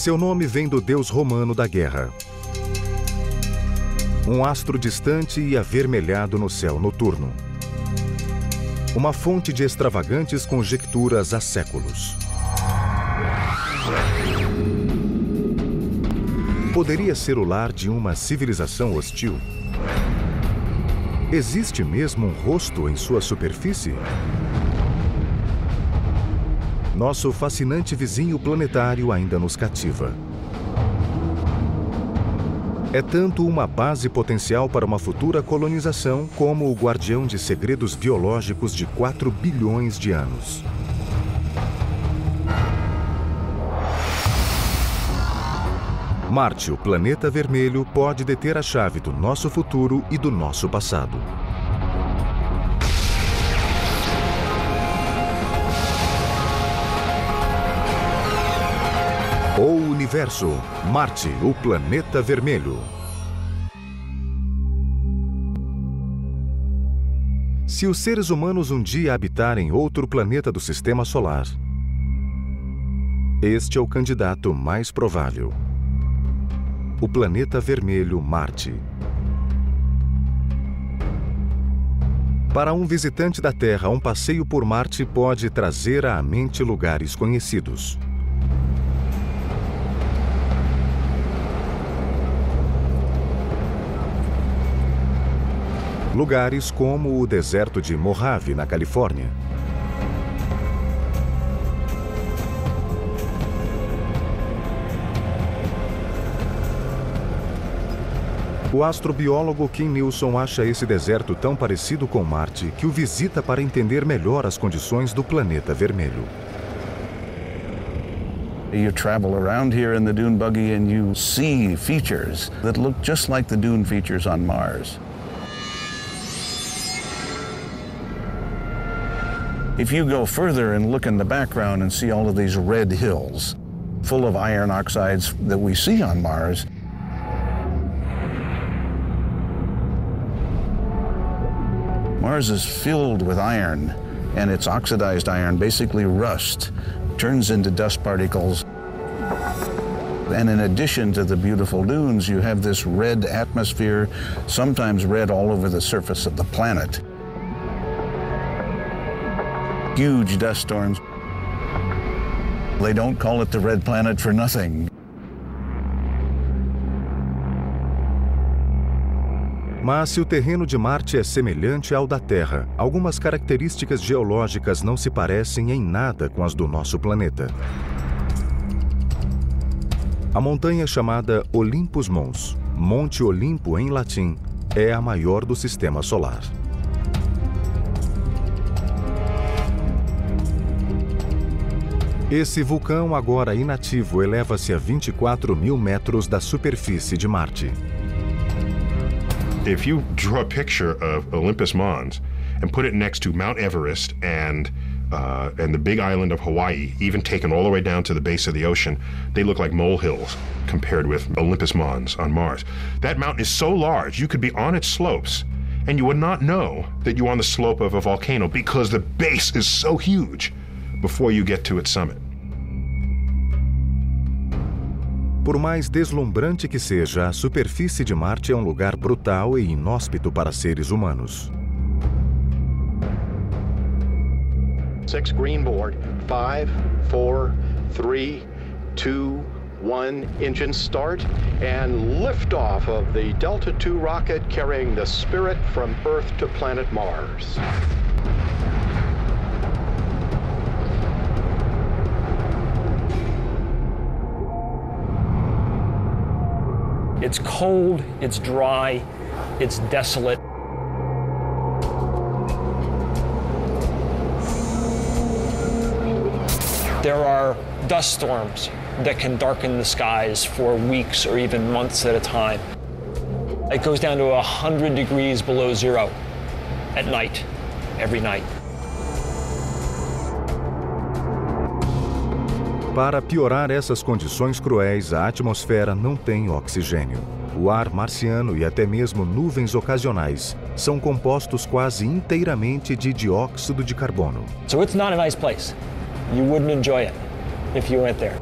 Seu nome vem do deus romano da guerra. Um astro distante e avermelhado no céu noturno. Uma fonte de extravagantes conjecturas há séculos. Poderia ser o lar de uma civilização hostil? Existe mesmo um rosto em sua superfície? Nosso fascinante vizinho planetário ainda nos cativa. É tanto uma base potencial para uma futura colonização como o guardião de segredos biológicos de 4 bilhões de anos. Marte, o planeta vermelho, pode deter a chave do nosso futuro e do nosso passado. O Universo, Marte, o planeta vermelho. Se os seres humanos um dia habitarem outro planeta do Sistema Solar, este é o candidato mais provável. O planeta vermelho Marte. Para um visitante da Terra, um passeio por Marte pode trazer à mente lugares conhecidos. Lugares como o deserto de Mojave, na Califórnia. O astrobiólogo Kim Nilsson acha esse deserto tão parecido com Marte que o visita para entender melhor as condições do planeta vermelho. You travel around here in the dune buggy and you see features that look just like the dune features on Mars. If you go further and look in the background and see all of these red hills full of iron oxides that we see on Mars, Mars is filled with iron, and its oxidized iron, basically rust, turns into dust particles. And in addition to the beautiful dunes, you have this red atmosphere, sometimes red all over the surface of the planet. Huge dust storms. They don't call it the red planet for nothing. Mas se o terreno de Marte é semelhante ao da Terra, algumas características geológicas não se parecem em nada com as do nosso planeta. A montanha chamada Olympus Mons, Monte Olimpo em latim, é a maior do Sistema Solar. Esse vulcão, agora inativo, eleva-se a 24 mil metros da superfície de Marte. If you draw a picture of Olympus Mons and put it next to Mount Everest and the big island of Hawaii, even taken all the way down to the base of the ocean, they look like molehills compared with Olympus Mons on Mars. That mountain is so large, you could be on its slopes and you would not know that you're on the slope of a volcano because the base is so huge before you get to its summit. Por mais deslumbrante que seja, a superfície de Marte é um lugar brutal e inóspito para seres humanos. 6 green board, 5, 4, 3, 2, 1, engine start, and liftoff of the Delta II rocket carrying the Spirit from Earth to planet Mars. It's cold, it's dry, it's desolate. There are dust storms that can darken the skies for weeks or even months at a time. It goes down to 100 degrees below zero at night, every night. Para piorar essas condições cruéis, a atmosfera não tem oxigênio. O ar marciano e até mesmo nuvens ocasionais são compostos quase inteiramente de dióxido de carbono. So it's not a nice place. You wouldn't enjoy it if you went there.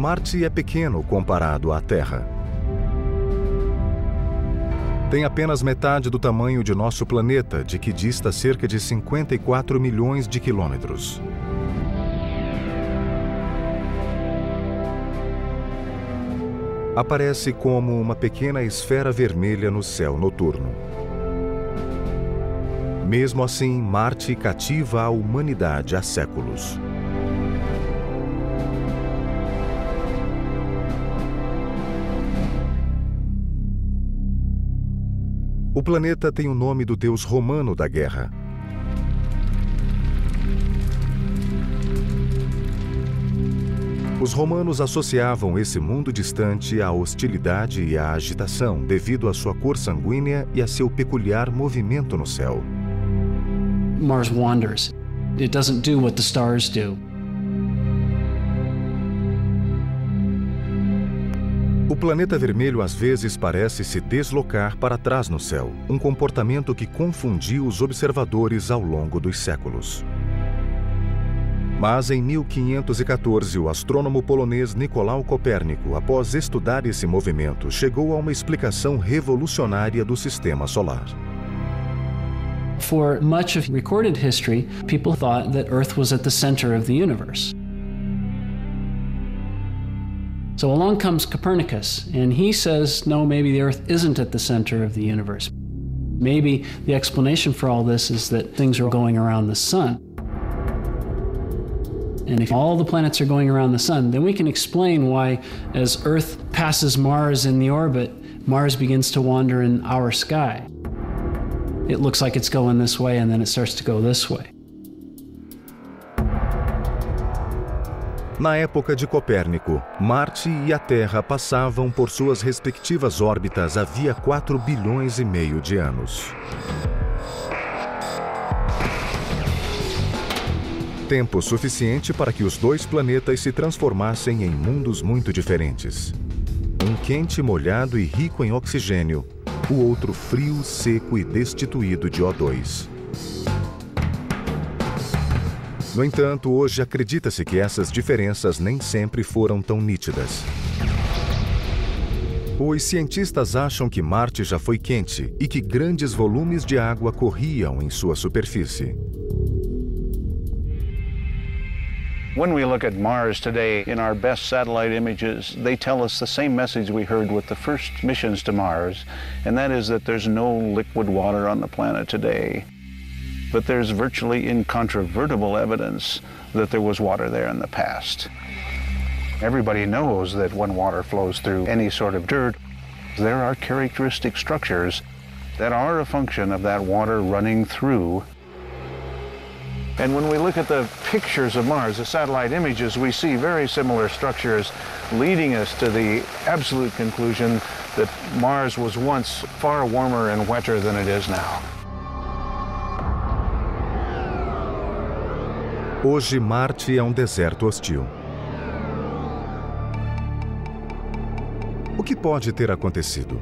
Marte é pequeno comparado à Terra. Tem apenas metade do tamanho de nosso planeta, de que dista cerca de 54 milhões de quilômetros. Aparece como uma pequena esfera vermelha no céu noturno. Mesmo assim, Marte cativa a humanidade há séculos. O planeta tem o nome do deus romano da guerra. Os romanos associavam esse mundo distante à hostilidade e à agitação devido à sua cor sanguínea e a seu peculiar movimento no céu. Mars wanders. It doesn't do what the stars do. O planeta vermelho às vezes parece se deslocar para trás no céu, um comportamento que confundiu os observadores ao longo dos séculos. Mas em 1514, o astrônomo polonês Nicolau Copérnico, após estudar esse movimento, chegou a uma explicação revolucionária do sistema solar. For much of recorded history, people thought that Earth was at the center of the universe. So along comes Copernicus, and he says, no, maybe the Earth isn't at the center of the universe. Maybe the explanation for all this is that things are going around the sun. And if all the planets are going around the sun, then we can explain why, as Earth passes Mars in the orbit, Mars begins to wander in our sky. It looks like it's going this way, and then it starts to go this way. Na época de Copérnico, Marte e a Terra passavam por suas respectivas órbitas havia 4 bilhões e meio de anos. Tempo suficiente para que os dois planetas se transformassem em mundos muito diferentes. Um quente, molhado e rico em oxigênio, o outro frio, seco e destituído de O2. No entanto, hoje acredita-se que essas diferenças nem sempre foram tão nítidas. Os cientistas acham que Marte já foi quente e que grandes volumes de água corriam em sua superfície. When we look at Mars today, in our best satellite images, they tell us the same message we heard with the first missions to Mars, and that is that there's no liquid water on the planet today. But there's virtually incontrovertible evidence that there was water there in the past. Everybody knows that when water flows through any sort of dirt, there are characteristic structures that are a function of that water running through. And when we look at the pictures of Mars, the satellite images, we see very similar structures leading us to the absolute conclusion that Mars was once far warmer and wetter than it is now. Hoje, Marte é um deserto hostil. O que pode ter acontecido?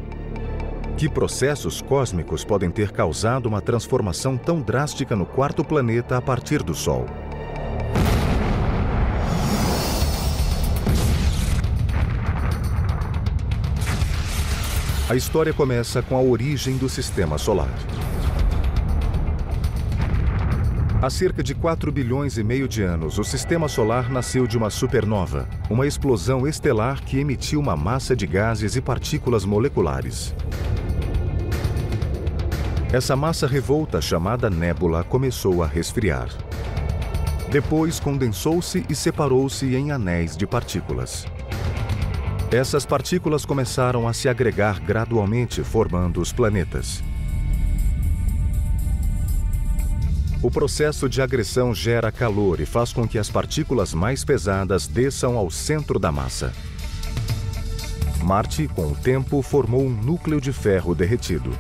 Que processos cósmicos podem ter causado uma transformação tão drástica no quarto planeta a partir do Sol? A história começa com a origem do Sistema Solar. Há cerca de 4 bilhões e meio de anos, o Sistema Solar nasceu de uma supernova, uma explosão estelar que emitiu uma massa de gases e partículas moleculares. Essa massa revolta, chamada nébula, começou a resfriar. Depois condensou-se e separou-se em anéis de partículas. Essas partículas começaram a se agregar gradualmente, formando os planetas. O processo de agressão gera calor e faz com que as partículas mais pesadas desçam ao centro da massa. Marte, com o tempo, formou um núcleo de ferro derretido.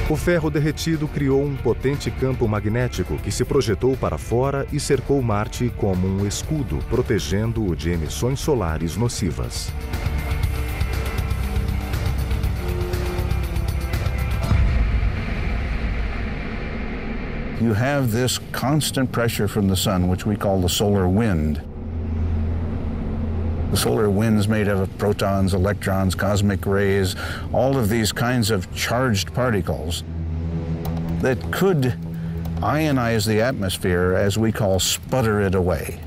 O ferro derretido criou um potente campo magnético que se projetou para fora e cercou Marte como um escudo, protegendo-o de emissões solares nocivas. You have this constant pressure from the sun, which we call the solar wind. The solar wind's made of protons, electrons, cosmic rays, all of these kinds of charged particles that could ionize the atmosphere, as we call sputter it away.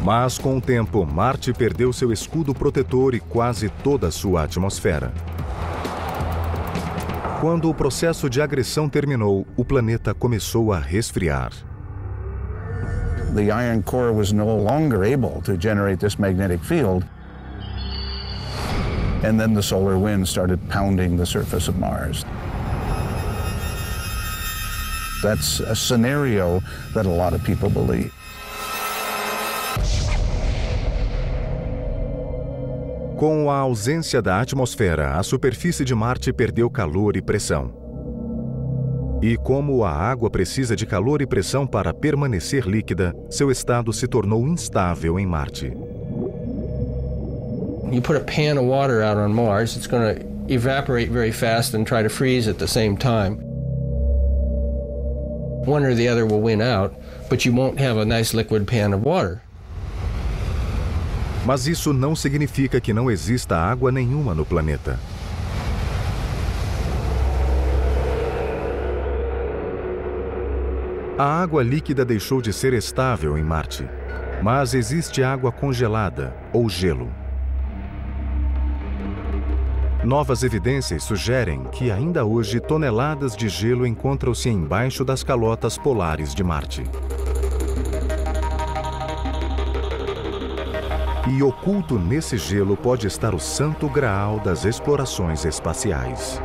Mas, com o tempo, Marte perdeu seu escudo protetor e quase toda a sua atmosfera. Quando o processo de agressão terminou, o planeta começou a resfriar. The iron core was no longer able to generate this magnetic field. And then the solar wind started pounding the surface of Mars. That's a scenario that a lot of people believe. Com a ausência da atmosfera, a superfície de Marte perdeu calor e pressão. E como a água precisa de calor e pressão para permanecer líquida, seu estado se tornou instável em Marte. You put a pan of water out on Mars, it's going to evaporate very fast and try to freeze at the same time. One or the other will win out, but you won't have a nice liquid pan of water. Mas isso não significa que não exista água nenhuma no planeta. A água líquida deixou de ser estável em Marte, mas existe água congelada, ou gelo. Novas evidências sugerem que ainda hoje toneladas de gelo encontram-se embaixo das calotas polares de Marte. E oculto nesse gelo pode estar o santo graal das explorações espaciais.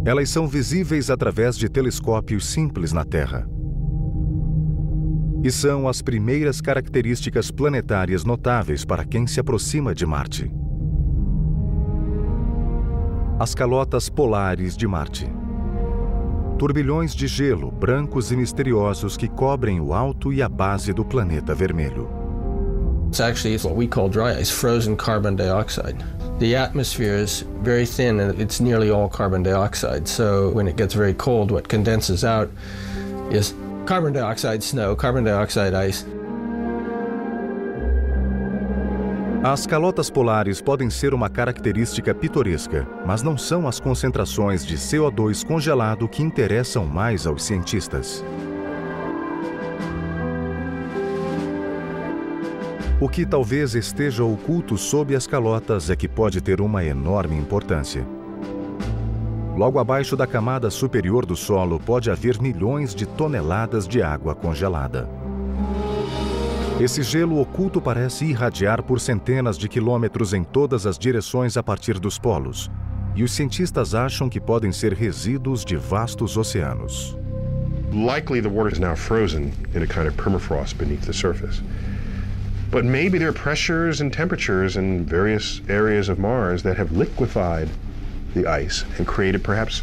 Elas são visíveis através de telescópios simples na Terra. E são as primeiras características planetárias notáveis para quem se aproxima de Marte. As calotas polares de Marte. Turbilhões de gelo brancos e misteriosos que cobrem o alto e a base do planeta vermelho. It's actually what we call dry ice, frozen carbon dioxide. The atmosphere is very thin and it's nearly all carbon dioxide. So when it gets very cold, what condenses out is carbon dioxide snow, carbon dioxide ice. As calotas polares podem ser uma característica pitoresca, mas não são as concentrações de CO2 congelado que interessam mais aos cientistas. O que talvez esteja oculto sob as calotas é que pode ter uma enorme importância. Logo abaixo da camada superior do solo pode haver milhões de toneladas de água congelada. Esse gelo oculto parece irradiar por centenas de quilômetros em todas as direções a partir dos polos, e os cientistas acham que podem ser resíduos de vastos oceanos. Likely the water is now frozen in a kind of permafrost beneath the surface. But maybe there are pressures and temperatures in various areas of Mars that have liquefied the ice and created perhaps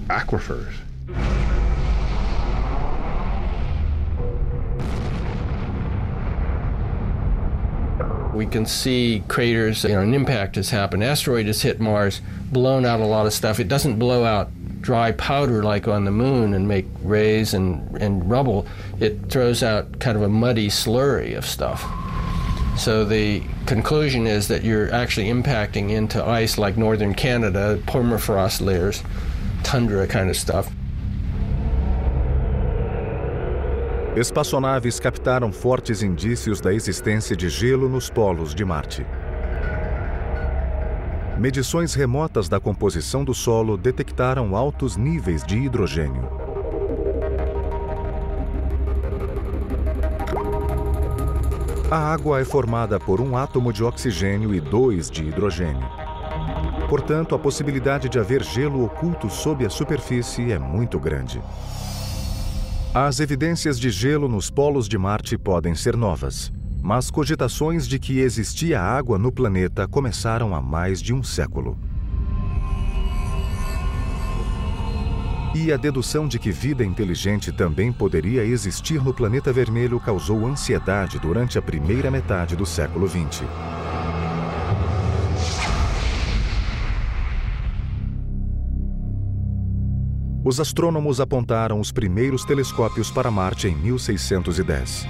aquifers. We can see craters, an impact has happened. Asteroid has hit Mars, blown out a lot of stuff. It doesn't blow out dry powder like on the moon and make rays and rubble. It throws out kind of a muddy slurry of stuff. So the conclusion is that you're actually impacting into ice like northern Canada, permafrost layers, tundra kind of stuff. Espaçonaves captaram fortes indícios da existência de gelo nos polos de Marte. Medições remotas da composição do solo detectaram altos níveis de hidrogênio. A água é formada por um átomo de oxigênio e 2 de hidrogênio. Portanto, a possibilidade de haver gelo oculto sob a superfície é muito grande. As evidências de gelo nos polos de Marte podem ser novas, mas cogitações de que existia água no planeta começaram há mais de um século. E a dedução de que vida inteligente também poderia existir no planeta vermelho causou ansiedade durante a primeira metade do século XX. Os astrônomos apontaram os primeiros telescópios para Marte em 1610.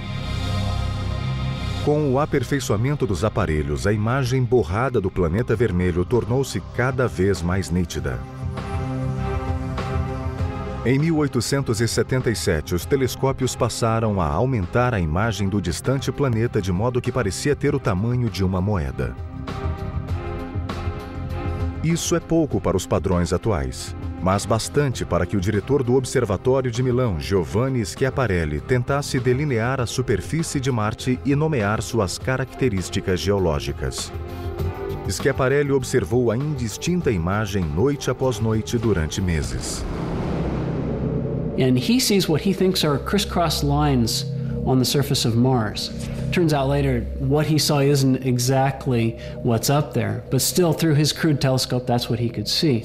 Com o aperfeiçoamento dos aparelhos, a imagem borrada do planeta vermelho tornou-se cada vez mais nítida. Em 1877, os telescópios passaram a aumentar a imagem do distante planeta de modo que parecia ter o tamanho de uma moeda. Isso é pouco para os padrões atuais, mas bastante para que o diretor do Observatório de Milão, Giovanni Schiaparelli, tentasse delinear a superfície de Marte e nomear suas características geológicas. Schiaparelli observou a indistinta imagem noite após noite durante meses. And he sees what he thinks are crisscross lines on the surface of Mars. Turns out later, what he saw isn't exactly what's up there, but still, through his crude telescope, that's what he could see.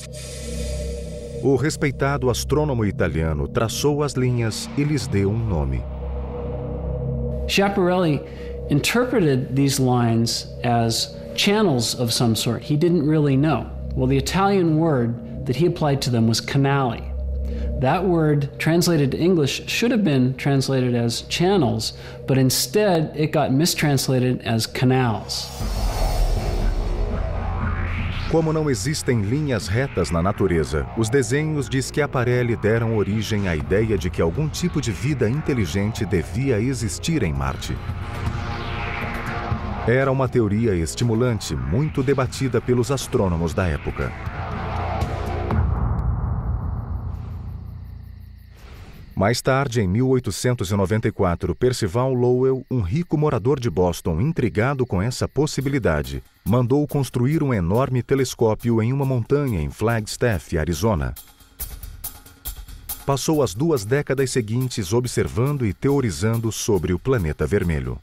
O respeitado astrônomo italiano traçou as linhas e lhes deu um nome. Schiaparelli interpreted these lines as channels of some sort. He didn't really know. Well, the Italian word that he applied to them was canali. That word, translated to English, should have been translated as channels, but instead it got mistranslated as canals. Como não existem linhas retas na natureza, os desenhos de Schiaparelli deram origem à ideia de que algum tipo de vida inteligente devia existir em Marte. Era uma teoria estimulante, muito debatida pelos astrônomos da época. Mais tarde, em 1894, Percival Lowell, um rico morador de Boston intrigado com essa possibilidade, mandou construir um enorme telescópio em uma montanha em Flagstaff, Arizona. Passou as 2 décadas seguintes observando e teorizando sobre o planeta vermelho.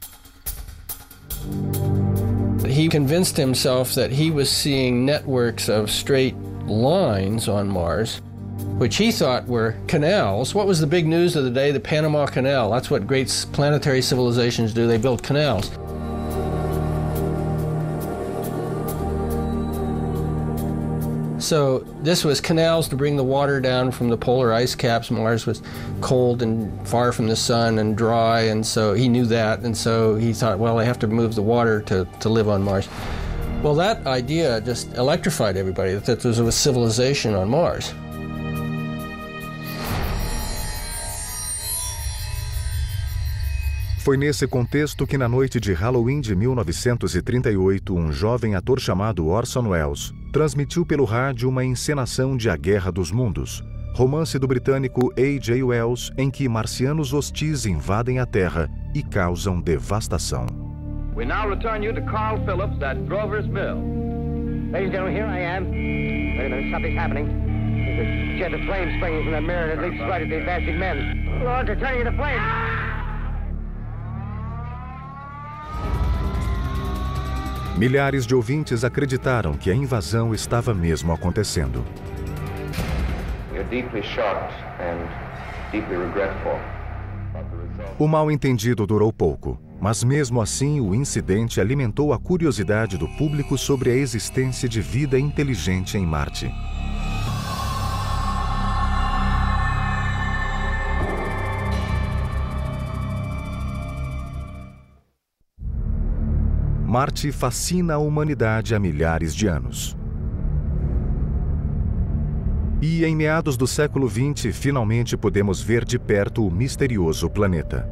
He convinced himself that he was seeing networks of straight lines on Mars, which he thought were canals. What was the big news of the day? The Panama Canal. That's what great planetary civilizations do. They build canals. So this was canals to bring the water down from the polar ice caps. Mars was cold and far from the sun and dry, and so he knew that, and so he thought, well, I have to move the water to live on Mars. Well, that idea just electrified everybody, that there was a civilization on Mars. Foi nesse contexto que, na noite de Halloween de 1938, um jovem ator chamado Orson Welles transmitiu pelo rádio uma encenação de A Guerra dos Mundos, romance do britânico A.J. Wells, em que marcianos hostis invadem a Terra e causam devastação. We now return you to Carl Phillips at Grover's Mill. Ladies and gentlemen, here I am. Wait a minute, something's happening. There's a jet of flame springing from the mirror and it leaps right at the advancing men. Lord, they're turning into flames. Milhares de ouvintes acreditaram que a invasão estava mesmo acontecendo. O mal-entendido durou pouco, mas mesmo assim o incidente alimentou a curiosidade do público sobre a existência de vida inteligente em Marte. Marte fascina a humanidade há milhares de anos. E em meados do século XX, finalmente podemos ver de perto o misterioso planeta.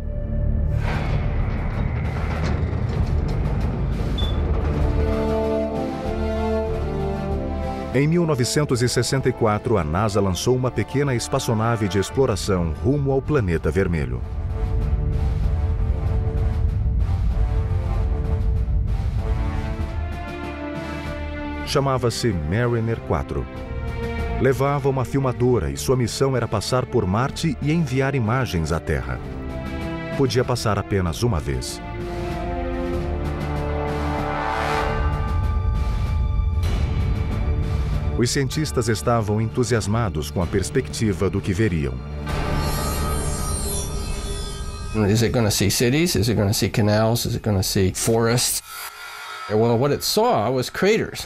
Em 1964, a NASA lançou uma pequena espaçonave de exploração rumo ao planeta vermelho. Chamava-se Mariner 4. Levava uma filmadora e sua missão era passar por Marte e enviar imagens à Terra. Podia passar apenas uma vez. Os cientistas estavam entusiasmados com a perspectiva do que veriam. Is it going to see cities? Is it going to see canals? Is it going to see forests? Well, what it saw was craters.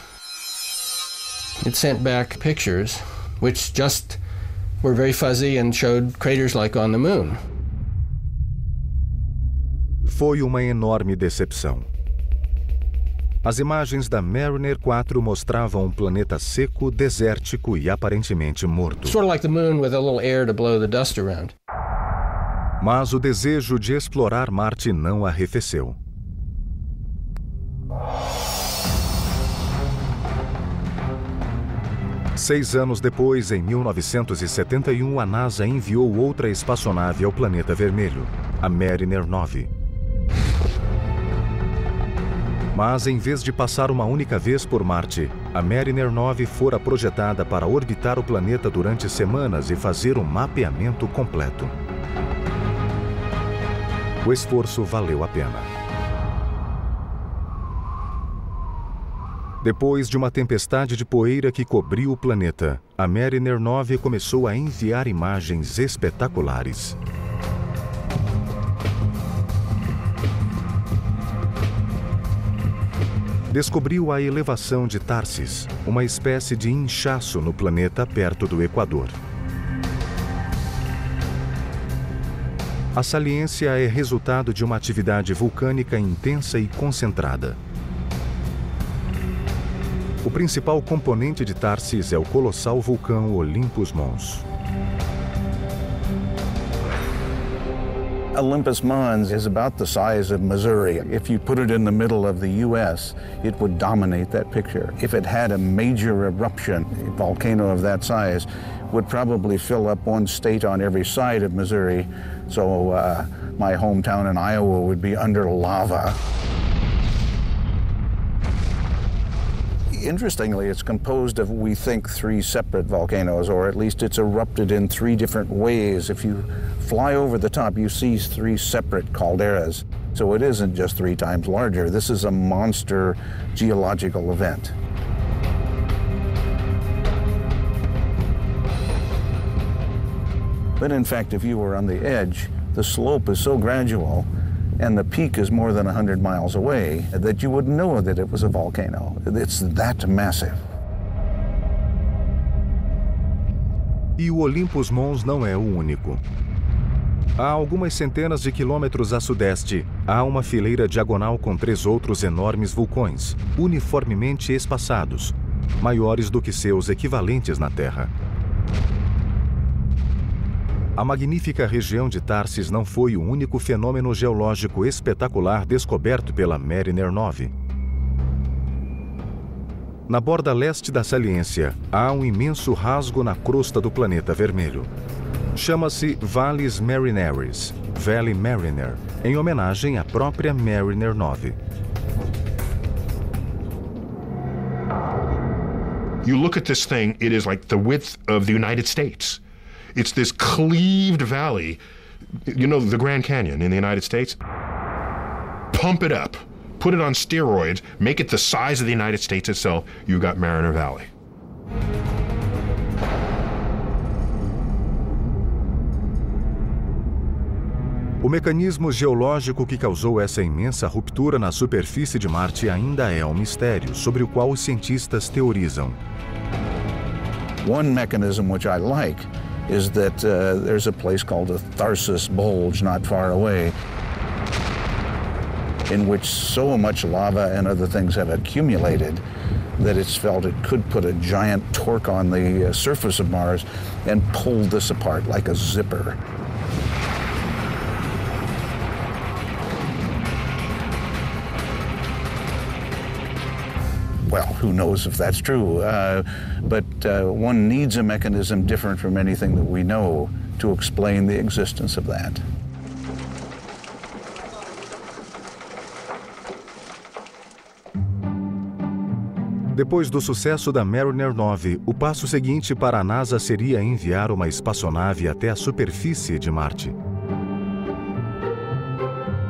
It sent back pictures which just were very fuzzy and showed craters like on the moon. Foi uma enorme decepção. As imagens da Mariner 4 mostravam um planeta seco, desértico e aparentemente morto. Sort of like the moon with a little air to blow the dust around. Mas o desejo de explorar Marte não arrefeceu. Seis anos depois, em 1971, a NASA enviou outra espaçonave ao planeta vermelho, a Mariner 9. Mas, em vez de passar uma única vez por Marte, a Mariner 9 fora projetada para orbitar o planeta durante semanas e fazer um mapeamento completo. O esforço valeu a pena. Depois de uma tempestade de poeira que cobriu o planeta, a Mariner 9 começou a enviar imagens espetaculares. Descobriu a elevação de Tharsis, uma espécie de inchaço no planeta perto do Equador. A saliência é resultado de uma atividade vulcânica intensa e concentrada. O principal componente de Tharsis é o colossal vulcão Olympus Mons. Olympus Mons is about the size of Missouri. If you put it in the middle of the U.S., it would dominate that picture. If it had a major eruption, a volcano of that size would probably fill up one state on every side of Missouri. So my hometown in Iowa would be under lava. Interestingly, it's composed of, we think, 3 separate volcanoes, or at least it's erupted in 3 different ways. If you fly over the top, you see 3 separate calderas. So it isn't just 3 times larger. This is a monster geological event. But in fact, if you were on the edge, the slope is so gradual and the peak is more than 100 miles away that you would know that it was a volcano. It's that massive. E o Olympus Mons não é o único. A algumas centenas de quilômetros a sudeste, há uma fileira diagonal com 3 outros enormes vulcões, uniformemente espaçados, maiores do que seus equivalentes na Terra. A magnífica região de Tharsis não foi o único fenômeno geológico espetacular descoberto pela Mariner 9. Na borda leste da saliência, há um imenso rasgo na crosta do planeta vermelho. Chama-se Valles Marineris, Valley Mariner, em homenagem à própria Mariner 9. You look at this thing, it is like the width of the United States. It's this cleaved valley, you know, the Grand Canyon in the United States. Pump it up, put it on steroids, make it the size of the United States itself, you've got Mariner Valley. O mecanismo geológico que causou essa imensa ruptura na superfície de Marte ainda é um mistério, sobre o qual os cientistas teorizam. One mechanism which I like is that there's a place called the Tharsis Bulge not far away, in which so much lava and other things have accumulated that it's felt it could put a giant torque on the surface of Mars and pull this apart like a zipper. Well, who knows if that's true, but one needs a mechanism different from anything that we know to explain the existence of that. Depois do sucesso da Mariner 9, o passo seguinte para a NASA seria enviar uma espaçonave até a superfície de Marte.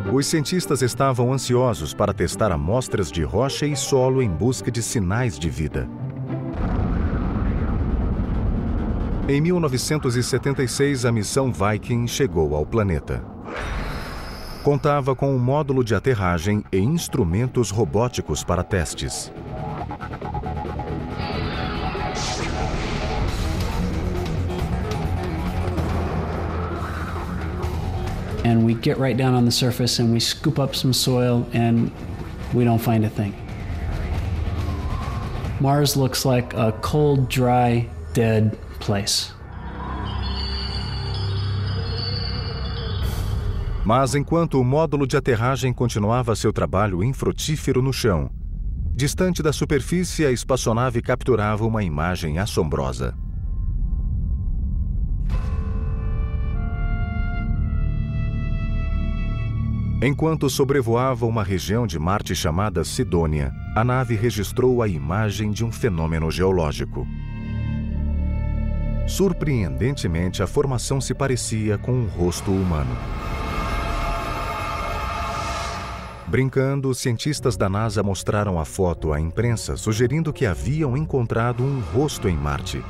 Os cientistas estavam ansiosos para testar amostras de rocha e solo em busca de sinais de vida. Em 1976, a missão Viking chegou ao planeta. Contava com um módulo de aterragem e instrumentos robóticos para testes. And we get right down on the surface and we scoop up some soil and we don't find a thing. Mars looks like a cold, dry, dead place. Mas enquanto o módulo de aterragem continuava seu trabalho infrutífero no chão, distante da superfície, a espaçonave capturava uma imagem assombrosa. Enquanto sobrevoava uma região de Marte chamada Sidônia, a nave registrou a imagem de um fenômeno geológico. Surpreendentemente, a formação se parecia com um rosto humano. Brincando, os cientistas da NASA mostraram a foto à imprensa, sugerindo que haviam encontrado um rosto em Marte.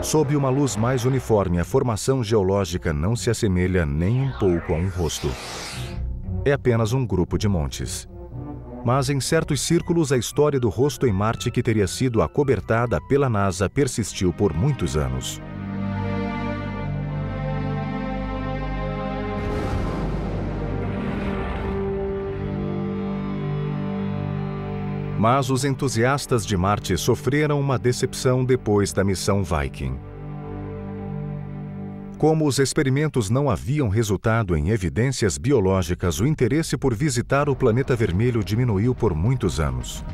Sob uma luz mais uniforme, a formação geológica não se assemelha nem um pouco a um rosto. É apenas um grupo de montes. Mas em certos círculos, a história do rosto em Marte, que teria sido acobertada pela NASA, persistiu por muitos anos. Mas os entusiastas de Marte sofreram uma decepção depois da missão Viking. Como os experimentos não haviam resultado em evidências biológicas, o interesse por visitar o planeta vermelho diminuiu por muitos anos.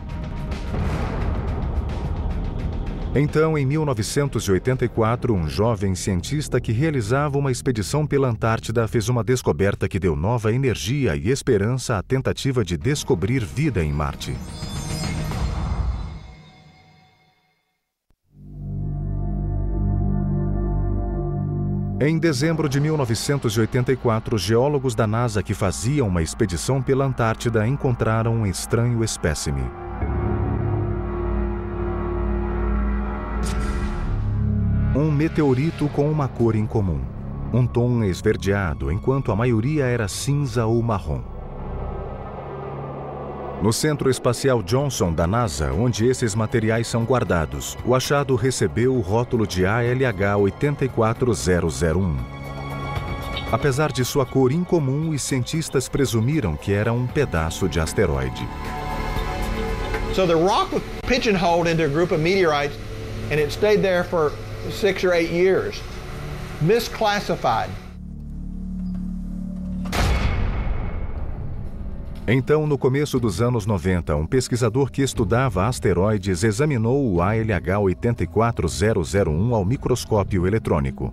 Então, em 1984, um jovem cientista que realizava uma expedição pela Antártida fez uma descoberta que deu nova energia e esperança à tentativa de descobrir vida em Marte. Em dezembro de 1984, geólogos da NASA que faziam uma expedição pela Antártida encontraram um estranho espécime. Um meteorito com uma cor incomum, um tom esverdeado, enquanto a maioria era cinza ou marrom. No Centro Espacial Johnson da NASA, onde esses materiais são guardados, o achado recebeu o rótulo de ALH 84001. Apesar de sua cor incomum, os cientistas presumiram que era um pedaço de asteroide. So the rock was pigeonholed into a group of meteorites and it stayed there for 6 or 8 years. Misclassified. Então, no começo dos anos 90, um pesquisador que estudava asteroides examinou o ALH 84001 ao microscópio eletrônico.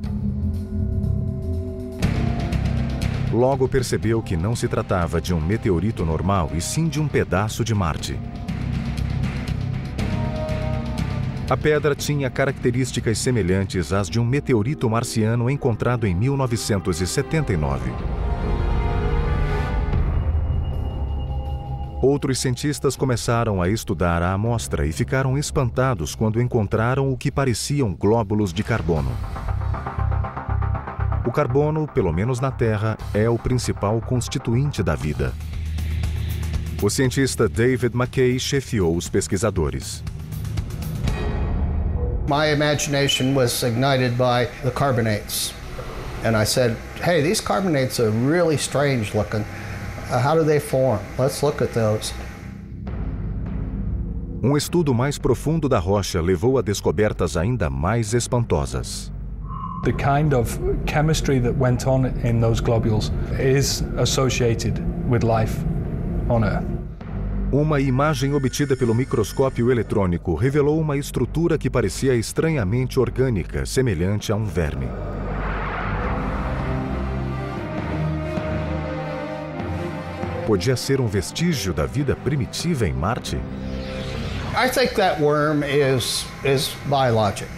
Logo percebeu que não se tratava de um meteorito normal, e sim de um pedaço de Marte. A pedra tinha características semelhantes às de um meteorito marciano encontrado em 1979. Outros cientistas começaram a estudar a amostra e ficaram espantados quando encontraram o que pareciam glóbulos de carbono. O carbono, pelo menos na Terra, é o principal constituinte da vida. O cientista David McKay chefiou os pesquisadores. My imagination was ignited by the carbonates. And I said, hey, these carbonates are really strange looking. How do they form? Let's look at those. Um estudo mais profundo da rocha levou a descobertas ainda mais espantosas. The kind of chemistry that went on in those globules is associated with life on Earth. Uma imagem obtida pelo microscópio eletrônico revelou uma estrutura que parecia estranhamente orgânica, semelhante a um verme. Podia ser um vestígio da vida primitiva em Marte? I think that worm is biologic.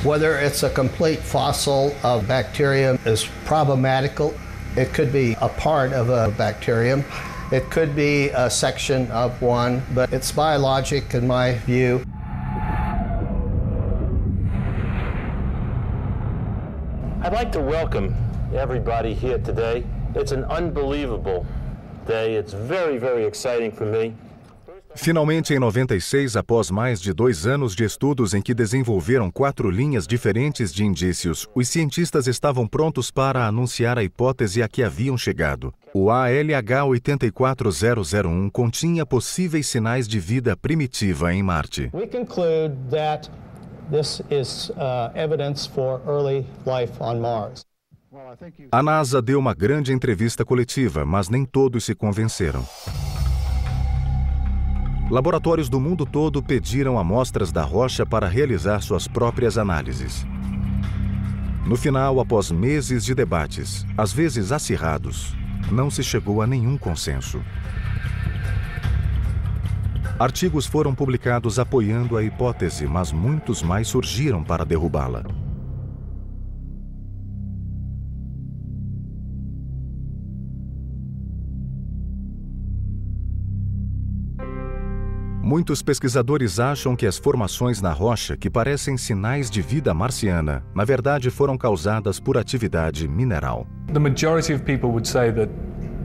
Whether it's a complete fossil of bacterium is problematical. It could be a part of a bacterium. It could be a section of one, but it's biologic in my view. I'd like to welcome everybody here today. It's an unbelievable day. It's very, very exciting for me. Finalmente, em 96, após mais de 2 anos de estudos em que desenvolveram 4 linhas diferentes de indícios, os cientistas estavam prontos para anunciar a hipótese a que haviam chegado. O ALH 84001 continha possíveis sinais de vida primitiva em Marte. We conclude that this is evidence for early life on Mars. A NASA deu uma grande entrevista coletiva, mas nem todos se convenceram. Laboratórios do mundo todo pediram amostras da rocha para realizar suas próprias análises. No final, após meses de debates, às vezes acirrados, não se chegou a nenhum consenso. Artigos foram publicados apoiando a hipótese, mas muitos mais surgiram para derrubá-la. Muitos pesquisadores acham que as formações na rocha, que parecem sinais de vida marciana, na verdade foram causadas por atividade mineral. The majority of people would say that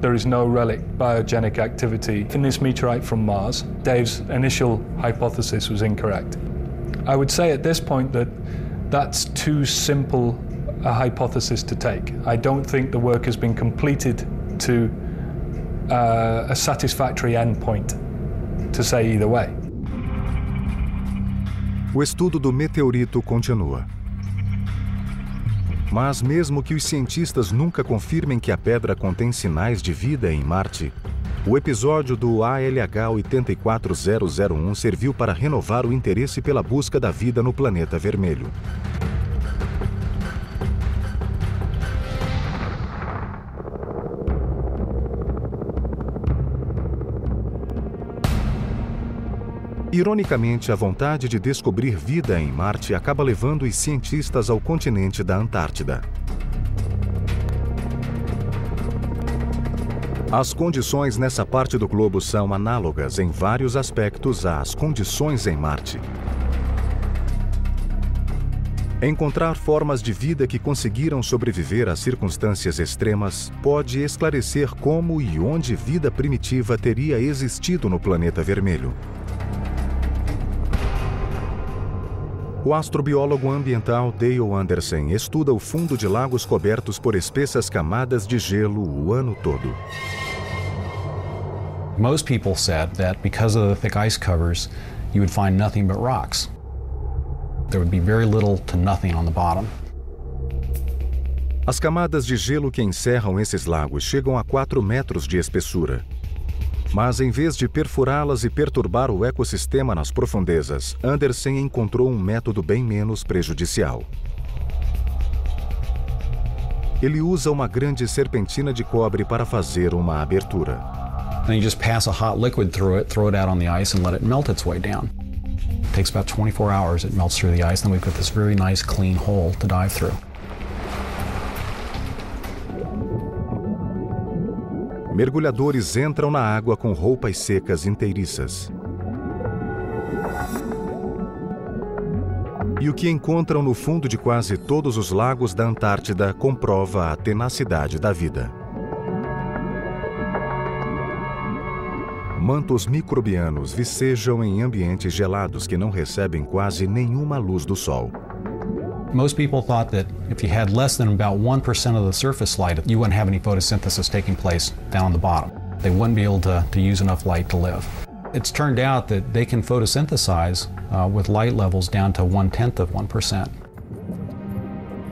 there is no relic biogenic activity in this meteorite from Mars. Dave's initial hypothesis was incorrect. I would say at this point that that's too simple a hypothesis to take. I don't think the work has been completed to a satisfactory endpoint to say either way. O estudo do meteorito continua. Mas mesmo que os cientistas nunca confirmem que a pedra contém sinais de vida em Marte, o episódio do ALH 84001 serviu para renovar o interesse pela busca da vida no planeta vermelho. Ironicamente, a vontade de descobrir vida em Marte acaba levando os cientistas ao continente da Antártida. As condições nessa parte do globo são análogas em vários aspectos às condições em Marte. Encontrar formas de vida que conseguiram sobreviver a circunstâncias extremas pode esclarecer como e onde vida primitiva teria existido no planeta vermelho. O astrobiólogo ambiental Dale Anderson estuda o fundo de lagos cobertos por espessas camadas de gelo o ano todo. Most people said that because of the thick ice covers, you would find nothing but rocks. There would be very little to nothing on the bottom. As camadas de gelo que encerram esses lagos chegam a 4 metros de espessura. Mas em vez de perfurá-las e perturbar o ecossistema nas profundezas, Anderson encontrou um método bem menos prejudicial. Ele usa uma grande serpentina de cobre para fazer uma abertura. Then you just pass a hot liquid through it, throw it out on the ice and let it melt its way down. It takes about 24 hours, it melts through the ice, then we've got this very nice clean hole to dive through. Mergulhadores entram na água com roupas secas inteiriças. E o que encontram no fundo de quase todos os lagos da Antártida comprova a tenacidade da vida. Mantos microbianos vicejam em ambientes gelados que não recebem quase nenhuma luz do sol. Most people thought that if you had less than about 1% of the surface light, you wouldn't have any photosynthesis taking place down on the bottom. They wouldn't be able to use enough light to live. It's turned out that they can photosynthesize with light levels down to 1/10 of 1%.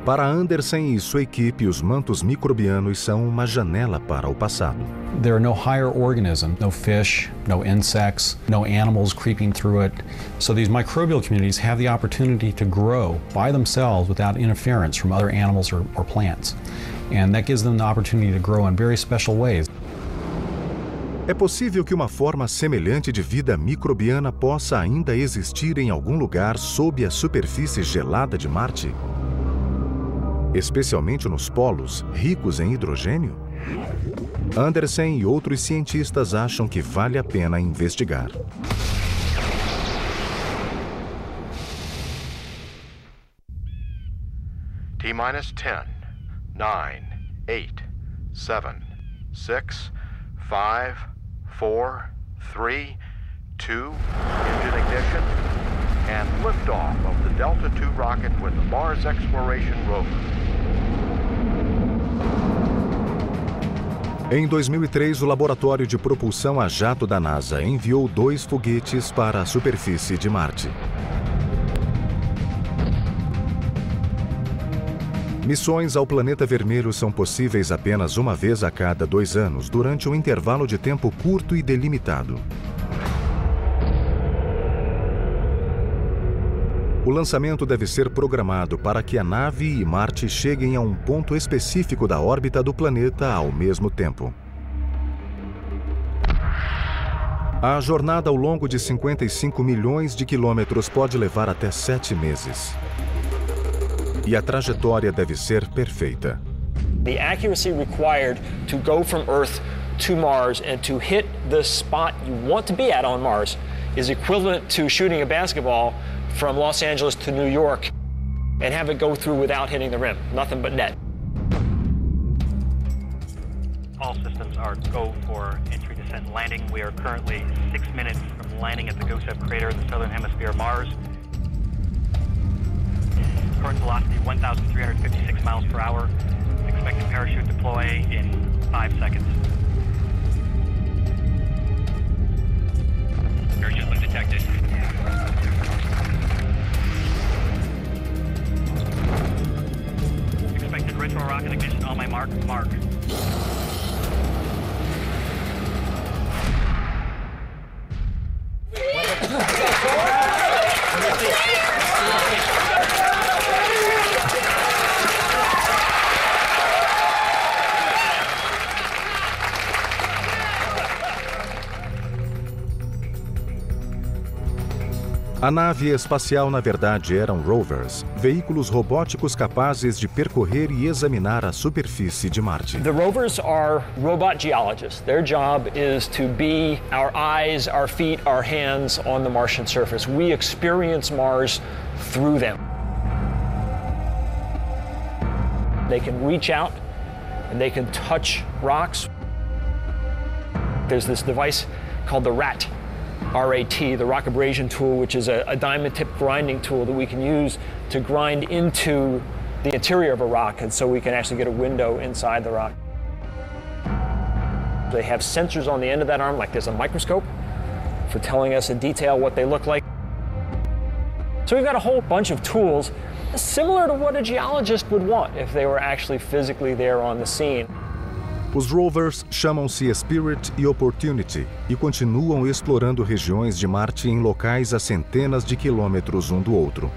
Para Anderson e sua equipe, os mantos microbianos são uma janela para o passado. There are no higher organisms, no fish, no insects, no animals creeping through it. So these microbial communities have the opportunity to grow by themselves without interference from other animals or plants. And that gives them the opportunity to grow in very special ways. É possível que uma forma semelhante de vida microbiana possa ainda existir em algum lugar sob a superfície gelada de Marte? Especialmente nos polos, ricos em hidrogênio? Anderson e outros cientistas acham que vale a pena investigar. T-minus 10, 9, 8, 7, 6, 5, 4, 3, 2, engine ignition, and liftoff of the Delta II rocket with the Mars Exploration Rover. Em 2003, o Laboratório de Propulsão a Jato da NASA enviou 2 foguetes para a superfície de Marte. Missões ao planeta vermelho são possíveis apenas uma vez a cada 2 anos, durante um intervalo de tempo curto e delimitado. O lançamento deve ser programado para que a nave e Marte cheguem a um ponto específico da órbita do planeta ao mesmo tempo. A jornada ao longo de 55 milhões de quilômetros pode levar até 7 meses. E a trajetória deve ser perfeita. The accuracy required to go from Earth to Mars and to hit the spot you want to be at on Mars is equivalent to shooting a basketball from Los Angeles to New York and have it go through without hitting the rim. Nothing but net. All systems are go for entry, descent, and landing. We are currently 6 minutes from landing at the Gusev crater in the southern hemisphere of Mars. Current velocity 1,356 miles per hour. Expected parachute deploy in 5 seconds. Parachute lift detected. Expected retro rocket ignition on my mark. A nave espacial, na verdade, eram rovers, veículos robóticos capazes de percorrer e examinar a superfície de Marte. The rovers are robot geologists. Their job is to be our eyes, our feet, our hands on the Martian surface. We experience Mars through them. They can reach out and they can touch rocks. There's this device called the RAT, the rock abrasion tool, which is a diamond tip grinding tool that we can use to grind into the interior of a rock, and so we can actually get a window inside the rock. They have sensors on the end of that arm, like there's a microscope, for telling us in detail what they look like. So we've got a whole bunch of tools similar to what a geologist would want if they were actually physically there on the scene. Os rovers chamam-se Spirit e Opportunity e continuam explorando regiões de Marte em locais a centenas de quilômetros um do outro.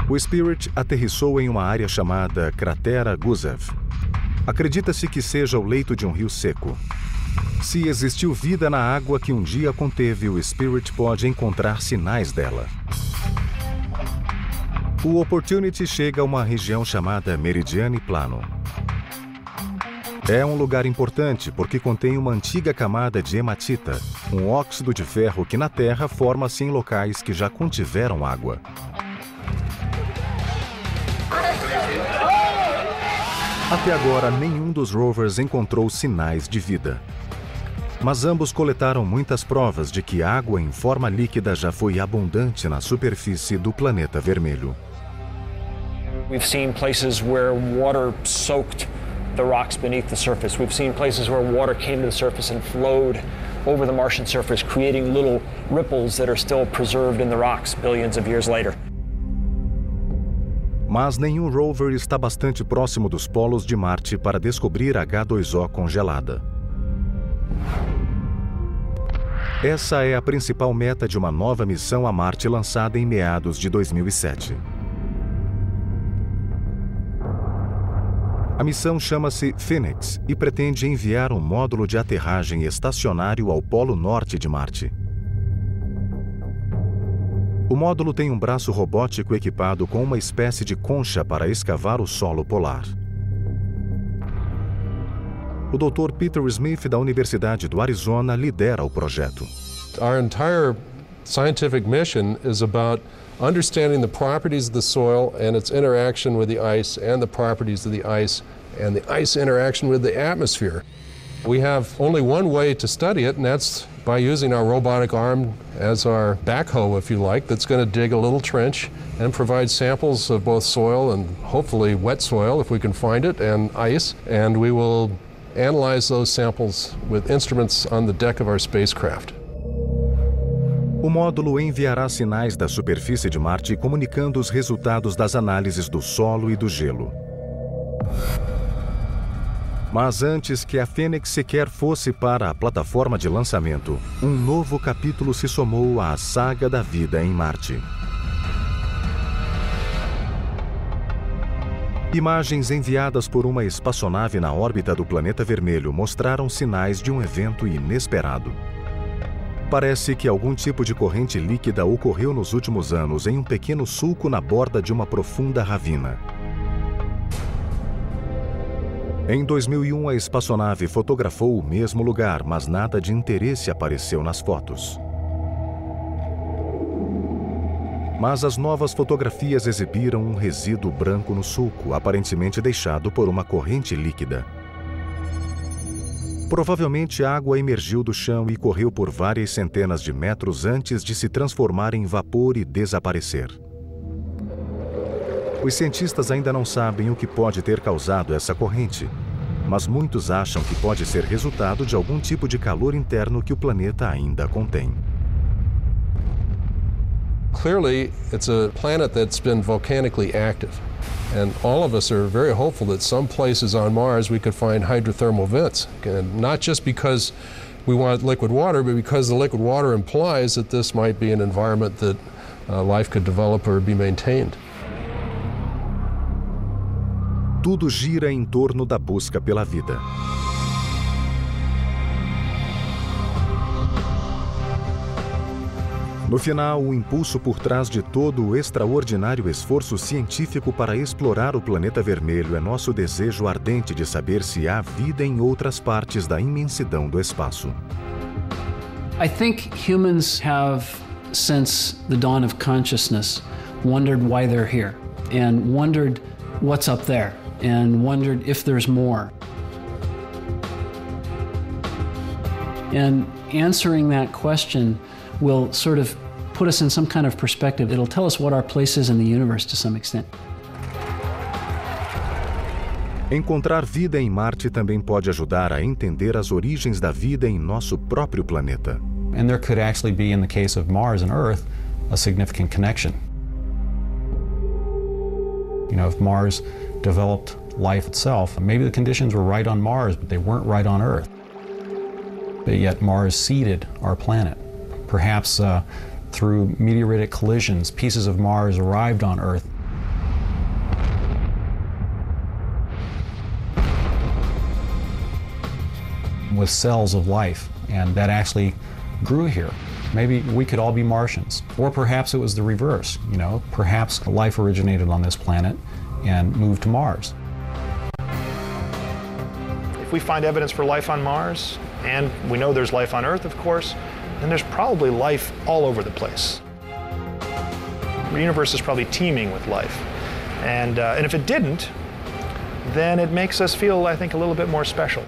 O Spirit aterrissou em uma área chamada Cratera Gusev. Acredita-se que seja o leito de um rio seco. Se existiu vida na água que um dia conteve, o Spirit pode encontrar sinais dela. O Opportunity chega a uma região chamada Meridiane Plano. É um lugar importante porque contém uma antiga camada de hematita, um óxido de ferro que na Terra forma-se em locais que já contiveram água. Até agora, nenhum dos rovers encontrou sinais de vida. Mas ambos coletaram muitas provas de que água em forma líquida já foi abundante na superfície do planeta vermelho. We've seen places where water soaked the rocks beneath the surface. We've seen places where water came to the surface and flowed over the Martian surface, creating little ripples that are still preserved in the rocks billions of years later. Mas nenhum rover está bastante próximo dos polos de Marte para descobrir H2O congelada. Essa é a principal meta de uma nova missão a Marte lançada em meados de 2007. A missão chama-se Phoenix e pretende enviar um módulo de aterragem estacionário ao polo norte de Marte. O módulo tem um braço robótico equipado com uma espécie de concha para escavar o solo polar. O Dr. Peter Smith, da Universidade do Arizona, lidera o projeto. Our entire scientific mission is about understanding the properties of the soil and its interaction with the ice and the properties of the ice and the ice interaction with the atmosphere. We have only one way to study it, and that's by using our robotic arm as our backhoe, if you like, that's going to dig a little trench and provide samples of both soil and hopefully wet soil, if we can find it, and ice. And we will analyze those samples with instruments on the deck of our spacecraft. O módulo enviará sinais da superfície de Marte comunicando os resultados das análises do solo e do gelo. Mas antes que a Fênix sequer fosse para a plataforma de lançamento, um novo capítulo se somou à saga da vida em Marte. Imagens enviadas por uma espaçonave na órbita do planeta vermelho mostraram sinais de um evento inesperado. Parece que algum tipo de corrente líquida ocorreu nos últimos anos em um pequeno sulco na borda de uma profunda ravina. Em 2001, a espaçonave fotografou o mesmo lugar, mas nada de interesse apareceu nas fotos. Mas as novas fotografias exibiram um resíduo branco no sulco, aparentemente deixado por uma corrente líquida. Provavelmente a água emergiu do chão e correu por várias centenas de metros antes de se transformar em vapor e desaparecer. Os cientistas ainda não sabem o que pode ter causado essa corrente, mas muitos acham que pode ser resultado de algum tipo de calor interno que o planeta ainda contém. Clearly, it's a planet that's been volcanically active, and all of us are very hopeful that some places on Mars we could find hydrothermal vents, and not just because we want liquid water, but because the liquid water implies that this might be an environment that life could develop or be maintained. Tudo gira em torno da busca pela vida. No final, o impulso por trás de todo o extraordinário esforço científico para explorar o planeta vermelho é nosso desejo ardente de saber se há vida em outras partes da imensidão do espaço. I think humans have, since the dawn of consciousness, wondered why they're here and wondered what's up there and wondered if there's more. And answering that question will sort of put us in some kind of perspective. It'll tell us what our place is in the universe to some extent. Encontrar vida em Marte também pode ajudar a entender as origens da vida em nosso próprio planeta. And there could actually be, in the case of Mars and Earth, a significant connection. You know, if Mars developed life itself, maybe the conditions were right on Mars, but they weren't right on Earth. But yet Mars seeded our planet. Perhaps through meteoritic collisions, pieces of Mars arrived on Earth. With cells of life, and that actually grew here. Maybe we could all be Martians. Or perhaps it was the reverse, you know, perhaps life originated on this planet and moved to Mars. If we find evidence for life on Mars, and we know there's life on Earth, of course, then there's probably life all over the place. The universe is probably teeming with life. And if it didn't, then it makes us feel, I think, a little bit more special.